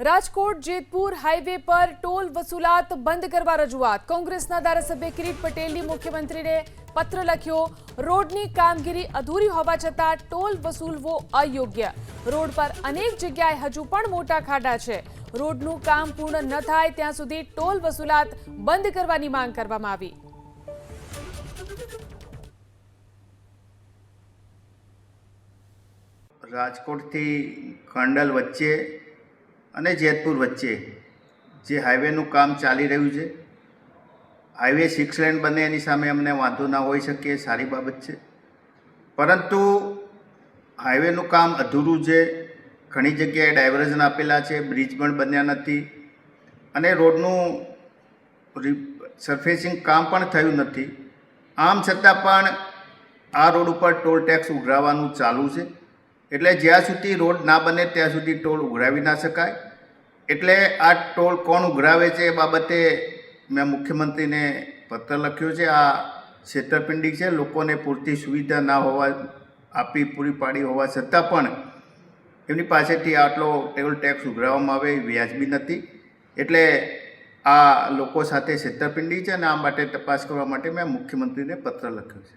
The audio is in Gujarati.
રાજકોટ જેતપુર હાઈવે પર ટોલ વસૂલાત બંધ કરવા રજૂઆત। કોંગ્રેસના ધારાસભ્ય કિરીટ પટેલની મુખ્યમંત્રીને પત્ર લખ્યો। રોડની કામગીરી અધૂરી હોવા છતાં ટોલ વસૂલવો અયોગ્ય। રોડ પર અનેક જગ્યાએ હજુ પણ મોટા ખાડા છે। રોડનું કામ પૂર્ણ ન થાય ત્યાં સુધી ટોલ વસૂલાત બંધ કરવાની માંગ કરવામાં આવી। રાજકોટ થી કંડલ વચ્ચે અને જેતપુર વચ્ચે જે હાઈવેનું કામ ચાલી રહ્યું છે, હાઈવે 6 લેન બને એની સામે અમને વાંધો ના હોઈ શકે, સારી બાબત છે। પરંતુ હાઈવેનું કામ અધૂરું છે, ઘણી જગ્યાએ ડાયવર્ઝન આપેલા છે, બ્રિજ પણ બન્યા નથી અને રોડનું સરફેસિંગ કામ પણ થયું નથી। આમ છતાં પણ આ રોડ ઉપર ટોલ ટેક્સ ઉઘરાવવાનું ચાલુ છે। એટલે જ્યાં સુધી રોડ ના બને ત્યાં સુધી ટોલ ઉઘરાવી ના શકાય। એટલે આ ટોલ કોણ ઉઘરાવે છે એ બાબતે મેં મુખ્યમંત્રીને પત્ર લખ્યો છે। આ છેતરપિંડી છે, લોકોને પૂરતી સુવિધા ના હોવા પૂરી પાડી હોવા છતાં પણ એમની પાસેથી આટલો ટોલ ટેક્સ ઉઘરાવવામાં આવે એ વ્યાજબી નથી। એટલે આ લોકો સાથે છેતરપિંડી છે અને આ માટે તપાસ કરવા માટે મેં મુખ્યમંત્રીને પત્ર લખ્યો છે।